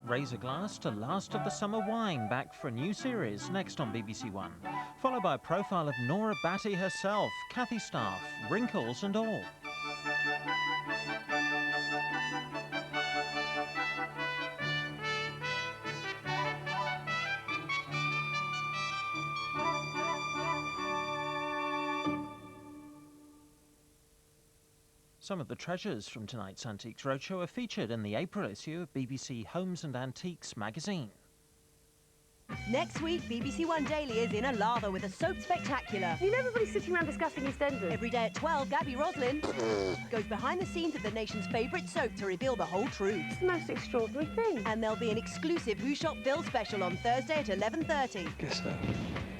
Raise a glass to Last of the Summer Wine, back for a new series next on BBC One. Followed by a profile of Nora Batty herself, Kathy Staff, wrinkles and all. Some of the treasures from tonight's Antiques Roadshow are featured in the April issue of BBC Homes and Antiques magazine. Next week, BBC One Daily is in a lather with a soap spectacular. You know everybody's sitting around discussing EastEnders. Every day at 12, Gabby Roslin goes behind the scenes of the nation's favourite soap to reveal the whole truth. It's the most extraordinary thing. And there'll be an exclusive Who Shot Phil special on Thursday at 11:30. Guess so.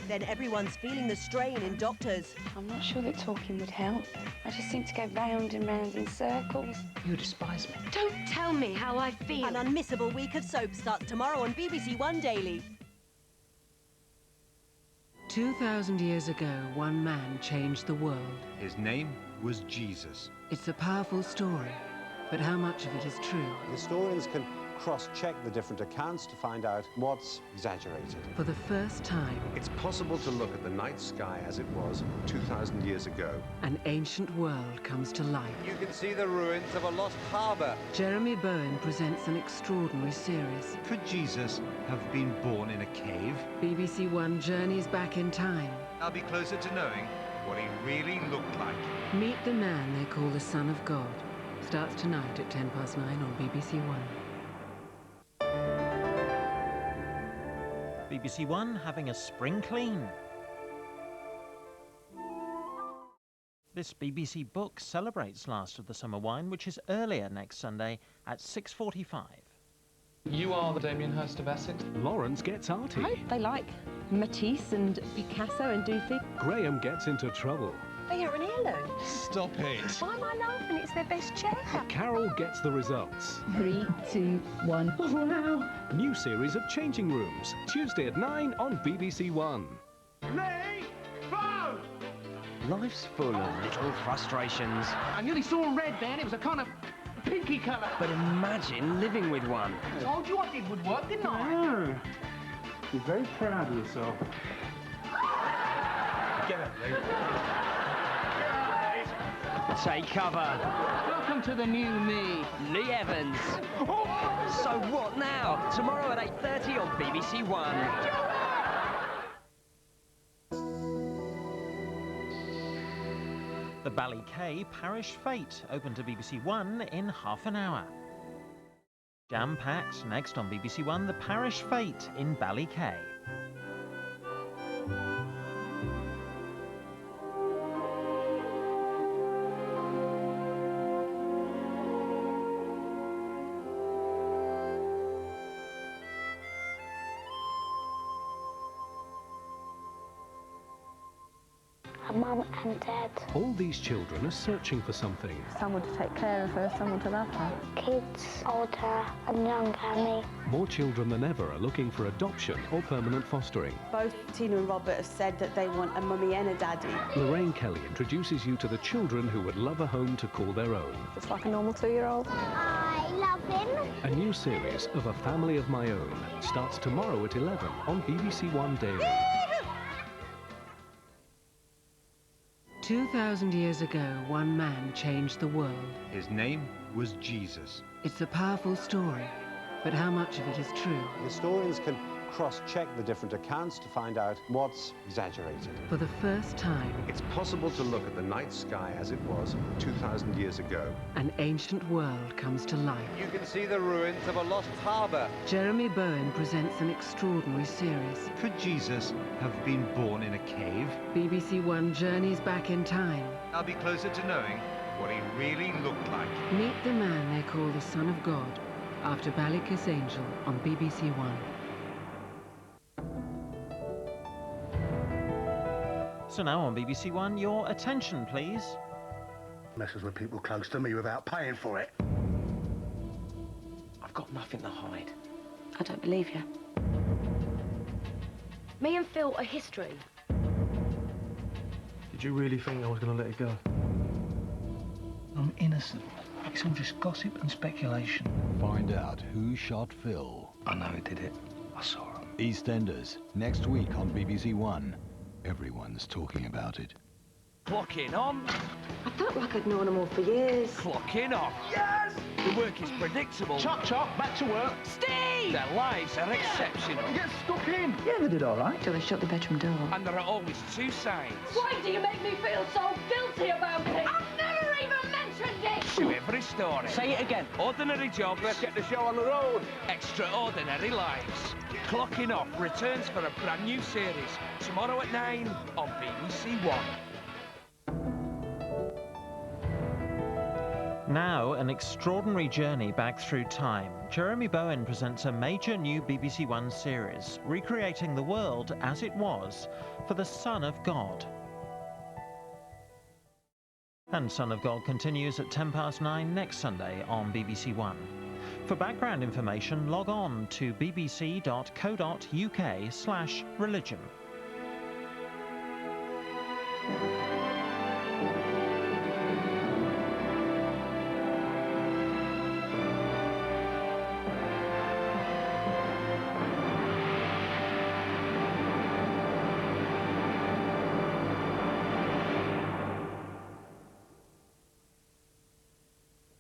Then everyone's feeling the strain in Doctors. I'm not sure that talking would help. I just seem to go round and round in circles. You despise me. Don't tell me how I feel. An unmissable week of soap starts tomorrow on BBC One Daily. 2,000 years ago, one man changed the world. His name was Jesus. It's a powerful story, but how much of it is true? Historians can cross-check the different accounts to find out what's exaggerated. For the first time, It's possible to look at the night sky as it was 2,000 years ago. an ancient world comes to life. You can see the ruins of a lost harbour. Jeremy Bowen presents an extraordinary series. Could Jesus have been born in a cave? BBC One journeys back in time. I'll be closer to knowing what he really looked like. Meet the man they call the Son of God. Starts tonight at 9:10 on BBC One. BBC One having a spring clean. This BBC book celebrates Last of the Summer Wine, which is earlier next Sunday at 6:45. You are the Damien Hirst of Essex. Lawrence gets arty. They like Matisse and Picasso and Duthy. Graham gets into trouble. They are an heirloom. Stop it. Why am I laughing? It's their best chair. Carol gets the results. 3, 2, 1. Oh, wow. New series of Changing Rooms, Tuesday at 9 on BBC One. Life's full of little frustrations. I nearly saw a red then. It was a kind of pinky colour. But imagine living with one. I told you what did would work, didn't I? Oh. You're very proud of yourself. Get up, Lee. Take cover. Welcome to the new me. Lee Evans. So what now? Tomorrow at 8:30 on BBC One. The Ballycay Parish Fete, open to BBC One in half an hour. Jam-packed next on BBC One, the Parish Fete in Ballycay. Mum and Dad. All these children are searching for something. Someone to take care of her, someone to love her. Kids, older and younger than me. More children than ever are looking for adoption or permanent fostering. Both Tina and Robert have said that they want a mummy and a daddy. Lorraine Kelly introduces you to the children who would love a home to call their own. Just like a normal 2-year-old. I love him. A new series of A Family of My Own starts tomorrow at 11 on BBC One Daily. 2,000 years ago, one man changed the world. His name was Jesus. It's a powerful story, but how much of it is true? Historians can cross-check the different accounts to find out what's exaggerated. For the first time, It's possible to look at the night sky as it was 2,000 years ago. an ancient world comes to life. You can see the ruins of a lost harbour. Jeremy Bowen presents an extraordinary series. Could Jesus have been born in a cave? BBC One journeys back in time. I'll be closer to knowing what he really looked like. Meet the man they call the Son of God, after Ballycay Angel on BBC One. So now on BBC One, your attention please. Messes with people close to me without paying for it. I've got nothing to hide. I don't believe you. Me and Phil are history. Did you really think I was going to let it go? I'm innocent. It's all just gossip and speculation. Find out who shot Phil. I know who did it. I saw him. EastEnders, next week on BBC One. Everyone's talking about it. Clocking on. I felt like I'd known them all for years. Clocking off. Yes! The work is predictable. Chop, chop, back to work. Steve! Their lives are exceptional. Get stuck in. Yeah, they did all right. Till they shut the bedroom door. And there are always two sides. Why do you make me feel so guilty about it? I've never even mentioned it! To every story. Say it again. Ordinary jobs. Let's get the show on the road. Extraordinary lives. Clocking Off returns for a brand new series tomorrow at 9 on BBC One. Now, an extraordinary journey back through time. Jeremy Bowen presents a major new BBC One series, recreating the world as it was for the Son of God. And Son of God continues at 9:10 next Sunday on BBC One. For background information, log on to bbc.co.uk/religion.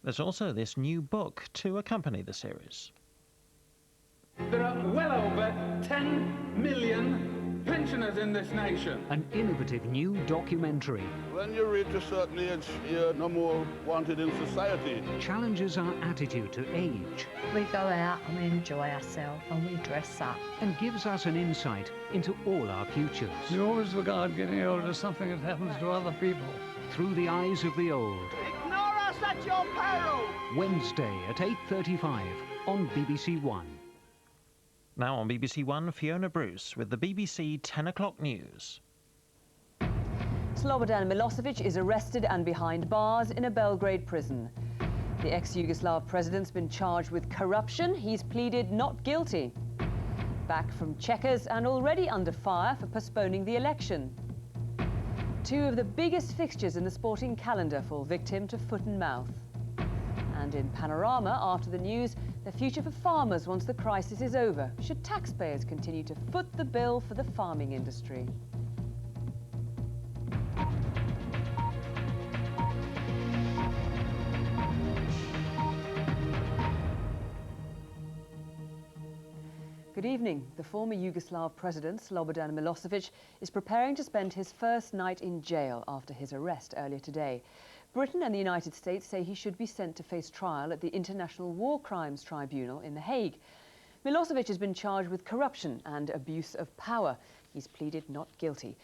There's also this new book to accompany the series. There are well over 10 million pensioners in this nation. An innovative new documentary. When you reach a certain age, you're no more wanted in society. Challenges our attitude to age. We go out and we enjoy ourselves and we dress up. And gives us an insight into all our futures. You always regard getting older as something that happens to other people. Through the eyes of the old. Ignore us at your peril! Wednesday at 8:35 on BBC One. Now on BBC One, Fiona Bruce with the BBC 10 o'clock news. Slobodan Milosevic is arrested and behind bars in a Belgrade prison. The ex-Yugoslav president's been charged with corruption. He's pleaded not guilty. Back from checkers and already under fire for postponing the election. Two of the biggest fixtures in the sporting calendar fall victim to foot and mouth. And in Panorama, after the news, the future for farmers once the crisis is over. Should taxpayers continue to foot the bill for the farming industry? Good evening. The former Yugoslav president, Slobodan Milosevic, is preparing to spend his first night in jail after his arrest earlier today. Britain and the United States say he should be sent to face trial at the International War Crimes Tribunal in The Hague. Milosevic has been charged with corruption and abuse of power. He's pleaded not guilty.